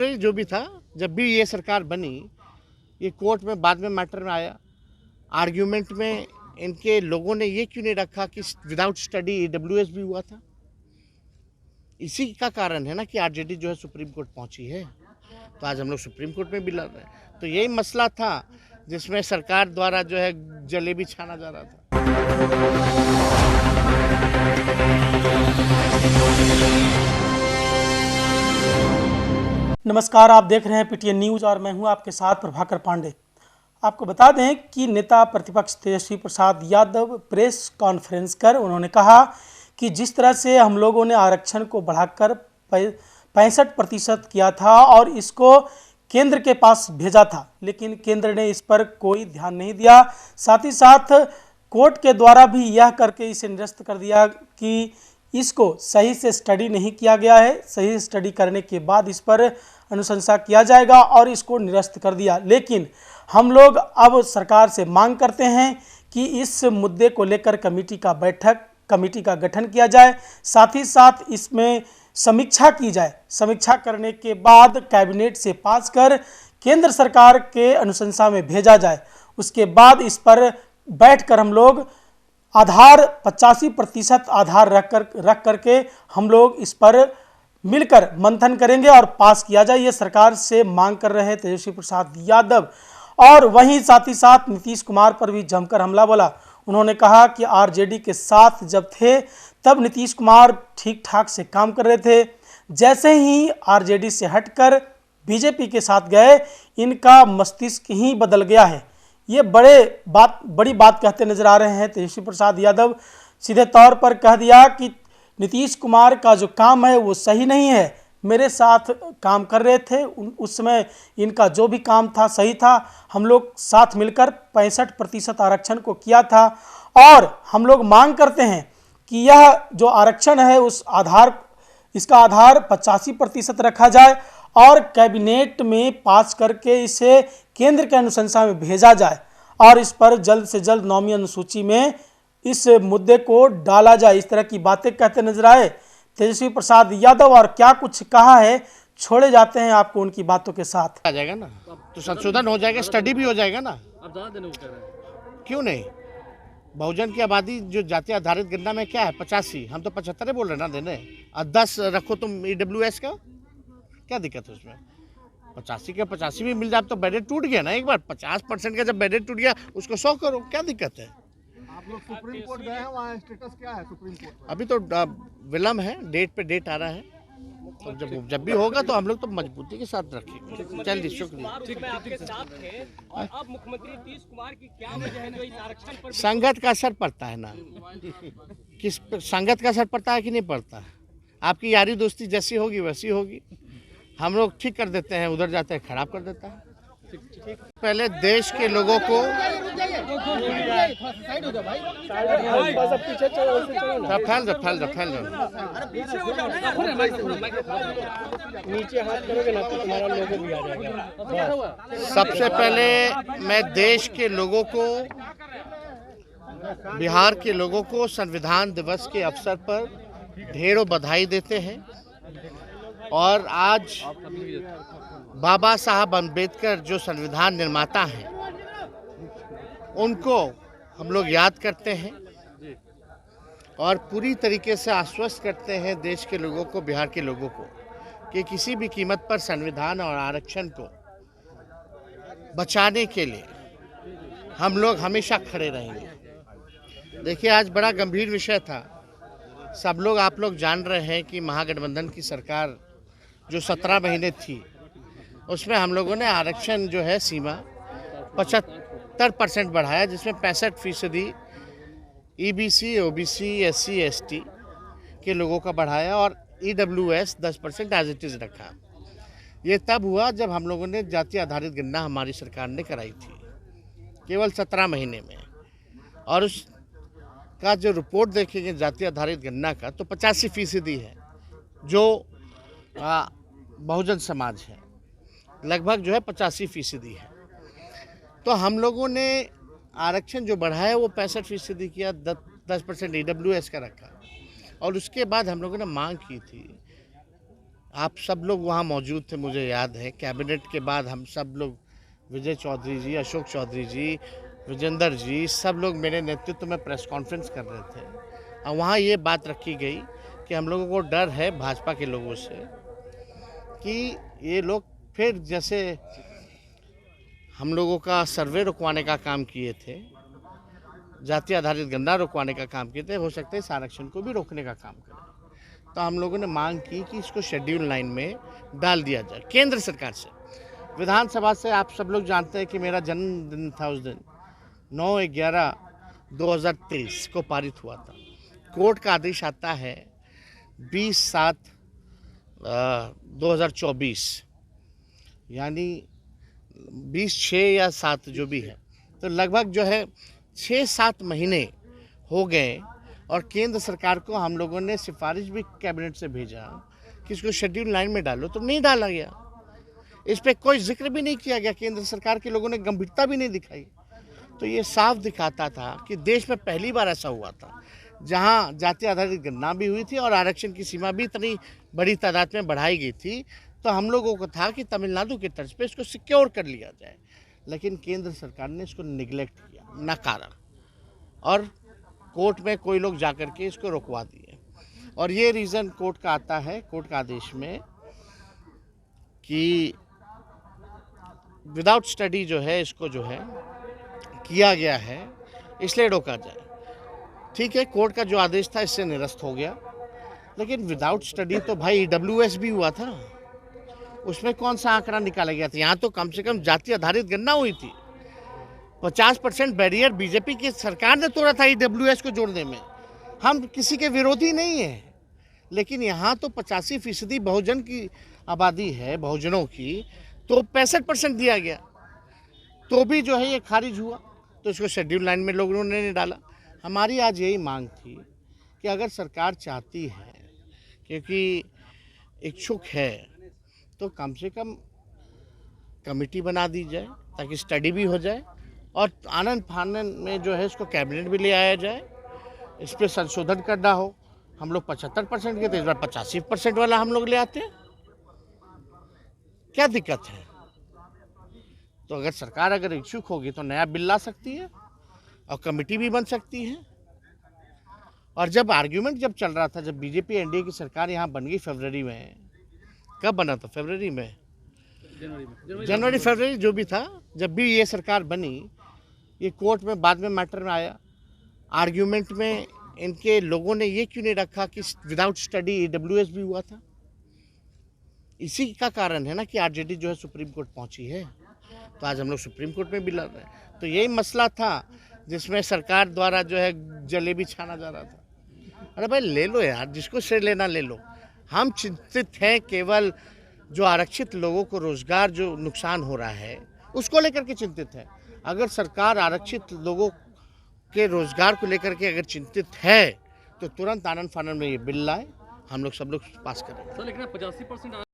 जो भी था, जब भी ये सरकार बनी, ये कोर्ट में बाद में मैटर में आया, आर्ग्यूमेंट में इनके लोगों ने ये क्यों नहीं रखा कि विदाउट स्टडी ईडब्ल्यूएस भी हुआ था। इसी का कारण है ना कि आरजेडी जो है सुप्रीम कोर्ट पहुंची है। तो आज हम लोग सुप्रीम कोर्ट में भी लड़ रहे हैं। तो यही मसला था जिसमें सरकार द्वारा जो है जलेबी छाना जा रहा था। नमस्कार, आप देख रहे हैं पीटीएन न्यूज़ और मैं हूं आपके साथ प्रभाकर पांडे। आपको बता दें कि नेता प्रतिपक्ष तेजस्वी प्रसाद यादव प्रेस कॉन्फ्रेंस कर उन्होंने कहा कि जिस तरह से हम लोगों ने आरक्षण को बढ़ाकर 65% किया था और इसको केंद्र के पास भेजा था, लेकिन केंद्र ने इस पर कोई ध्यान नहीं दिया। साथ ही साथ कोर्ट के द्वारा भी यह करके इसे निरस्त कर दिया कि इसको सही से स्टडी नहीं किया गया है, सही स्टडी करने के बाद इस पर अनुशंसा किया जाएगा और इसको निरस्त कर दिया। लेकिन हम लोग अब सरकार से मांग करते हैं कि इस मुद्दे को लेकर कमेटी का गठन किया जाए, साथ ही साथ इसमें समीक्षा की जाए। समीक्षा करने के बाद कैबिनेट से पास कर केंद्र सरकार के अनुशंसा में भेजा जाए। उसके बाद इस पर बैठकर हम लोग आधार 85% आधार रख करके हम लोग इस पर मिलकर मंथन करेंगे और पास किया जाए। ये सरकार से मांग कर रहे तेजस्वी प्रसाद यादव। और वहीं साथ ही साथ नीतीश कुमार पर भी जमकर हमला बोला। उन्होंने कहा कि आरजेडी के साथ जब थे तब नीतीश कुमार ठीक ठाक से काम कर रहे थे, जैसे ही आरजेडी से हटकर बीजेपी के साथ गए इनका मस्तिष्क ही बदल गया है। ये बड़ी बात कहते नजर आ रहे हैं तेजस्वी प्रसाद यादव। सीधे तौर पर कह दिया कि नीतीश कुमार का जो काम है वो सही नहीं है। मेरे साथ काम कर रहे थे, उस समय इनका जो भी काम था सही था। हम लोग साथ मिलकर 65% आरक्षण को किया था और हम लोग मांग करते हैं कि यह जो आरक्षण है इसका आधार 85% रखा जाए और कैबिनेट में पास करके इसे केंद्र के अनुशंसा में भेजा जाए और इस पर जल्द से जल्द 9वीं अनुसूची में इस मुद्दे को डाला जाए। इस तरह की बातें कहते नजर आए तेजस्वी प्रसाद यादव और क्या कुछ कहा है, छोड़े जाते हैं आपको उनकी बातों के साथ। आ जाएगा ना तो संशोधन हो जाएगा, स्टडी भी हो जाएगा ना। अब ज़्यादा देने को कह रहे हैं, क्यों नहीं? बहुजन की आबादी जो जाति आधारित गणना में क्या है 85, हम तो 75 बोल रहे ना देने। और 10 रखो तुम ईडब्ल्यूएस का, क्या दिक्कत है उसमें? 85 के 85 भी मिल जाए तो बैरियर टूट गया ना। एक बार 50% का जब बैरियर टूट गया उसको 100 करो, क्या दिक्कत है? आप लोग सुप्रीम कोर्ट गए हैं, वहाँ स्टेटस क्या है सुप्रीम कोर्ट? अभी तो विलम्ब है, डेट पे डेट आ रहा है। तो जब भी होगा तो हम लोग तो मजबूती के साथ रखेंगे। चलिए, शुक्रिया। संगत का असर पड़ता है ना, किस संगत का असर पड़ता है कि नहीं पड़ता है? आपकी यारी दोस्ती जैसी होगी वैसी होगी। हम लोग ठीक कर देते हैं, उधर जाते हैं खराब कर देता है। पहले देश के लोगों को फैल नीचे हाथ करोगे ना तो तुम्हारा लोगो भी आ जाएगा। सबसे पहले मैं देश के लोगों को, बिहार के लोगों को संविधान दिवस के अवसर पर ढेरों बधाई देते हैं। और आज बाबा साहब अम्बेडकर जो संविधान निर्माता हैं उनको हम लोग याद करते हैं और पूरी तरीके से आश्वस्त करते हैं देश के लोगों को, बिहार के लोगों को, कि किसी भी कीमत पर संविधान और आरक्षण को बचाने के लिए हम लोग हमेशा खड़े रहेंगे। देखिए, आज बड़ा गंभीर विषय था। सब लोग, आप लोग जान रहे हैं कि महागठबंधन की सरकार जो 17 महीने थी उसमें हम लोगों ने आरक्षण जो है सीमा 75% बढ़ाया, जिसमें 65% ईबीसी, ओबीसी, एससी, एसटी के लोगों का बढ़ाया और ईडब्ल्यूएस 10% एज इट इज़ रखा। ये तब हुआ जब हम लोगों ने जाति आधारित गणना हमारी सरकार ने कराई थी केवल 17 महीने में। और उसका जो रिपोर्ट देखेंगे जाति आधारित गणना का तो 85% है जो बहुजन समाज है, लगभग जो है 85% है। तो हम लोगों ने आरक्षण जो बढ़ाया वो 65% किया, 10% ईडब्ल्यूएस का रखा। और उसके बाद हम लोगों ने मांग की थी आप सब लोग वहाँ मौजूद थे, मुझे याद है। कैबिनेट के बाद हम सब लोग, विजय चौधरी जी, अशोक चौधरी जी, विजेंद्र जी, सब लोग मेरे नेतृत्व में प्रेस कॉन्फ्रेंस कर रहे थे और वहाँ ये बात रखी गई कि हम लोगों को डर है भाजपा के लोगों से कि ये लोग फिर जैसे हम लोगों का सर्वे रुकवाने का काम किए थे, जाति आधारित गणना रुकवाने का काम किए थे, हो सकता है इस आरक्षण को भी रोकने का काम करें। तो हम लोगों ने मांग की कि इसको शेड्यूल 9 में डाल दिया जाए केंद्र सरकार से। विधानसभा से आप सब लोग जानते हैं कि मेरा जन्मदिन था, उस दिन 9/11/2023 को पारित हुआ था। कोर्ट का आदेश आता है 20/7/2024, यानी 26 या 7 जो भी है, तो लगभग जो है 6-7 महीने हो गए और केंद्र सरकार को हम लोगों ने सिफारिश भी कैबिनेट से भेजा कि इसको शेड्यूल 9 में डालो, तो नहीं डाला गया। इस पर कोई जिक्र भी नहीं किया गया, केंद्र सरकार के लोगों ने गंभीरता भी नहीं दिखाई। तो ये साफ दिखाता था कि देश में पहली बार ऐसा हुआ था जहां जाति आधारित गणना भी हुई थी और आरक्षण की सीमा भी इतनी बड़ी तादाद में बढ़ाई गई थी। तो हम लोगों को था कि तमिलनाडु के तर्ज पे इसको सिक्योर कर लिया जाए, लेकिन केंद्र सरकार ने इसको निगलेक्ट किया, नकारा, और कोर्ट में कोई लोग जाकर के इसको रुकवा दिए। और ये रीज़न कोर्ट का आता है, कोर्ट का आदेश में, कि विदाउट स्टडी जो है इसको जो है किया गया है, इसलिए रोका जाए। ठीक है, कोर्ट का जो आदेश था इससे निरस्त हो गया, लेकिन विदाउट स्टडी तो भाई EWS भी हुआ था, उसमें कौन सा आंकड़ा निकाला गया था? यहाँ तो कम से कम जाति आधारित गणना हुई थी। 50% बैरियर बीजेपी की सरकार ने तोड़ा था EWS को जोड़ने में। हम किसी के विरोधी नहीं है, लेकिन यहाँ तो 85% बहुजन की आबादी है, बहुजनों की, तो 65% दिया गया, तो भी जो है ये खारिज हुआ। तो इसको शेड्यूल 9 में लोगों ने नहीं डाला। हमारी आज यही मांग थी कि अगर सरकार चाहती है, क्योंकि इच्छुक है, तो कम से कम कमेटी बना दी जाए ताकि स्टडी भी हो जाए और आनंद फानन में जो है इसको कैबिनेट भी ले आया जाए, इस पर संशोधन करना हो। हम लोग 75% के थे, इस बार 85% वाला हम लोग ले आते हैं, क्या दिक्कत है? तो अगर सरकार अगर इच्छुक होगी तो नया बिल ला सकती है और कमेटी भी बन सकती है। और जब आर्ग्यूमेंट जब चल रहा था, जब बीजेपी एनडीए की सरकार यहाँ बन गई फरवरी में, कब बना था? फरवरी में, जनवरी फरवरी जो भी था, जब भी ये सरकार बनी, ये कोर्ट में बाद में मैटर में आया, आर्ग्यूमेंट में इनके लोगों ने ये क्यों नहीं रखा कि विदाउट स्टडी EWS भी हुआ था? इसी का कारण है ना कि आरजेडी जो है सुप्रीम कोर्ट पहुंची है। तो आज हम लोग सुप्रीम कोर्ट में भी लड़ रहे हैं। तो यही मसला था जिसमें सरकार द्वारा जो है जलेबी छाना जा रहा था। अरे भाई ले लो यार, जिसको श्रेय लेना ले लो। हम चिंतित हैं केवल जो आरक्षित लोगों को रोजगार जो नुकसान हो रहा है उसको लेकर के चिंतित है। अगर सरकार आरक्षित लोगों के रोजगार को लेकर के अगर चिंतित है तो तुरंत आनंद फानन में ये बिल लाए, हम लोग सब लोग पास करेंगे। सर लेकिन 85%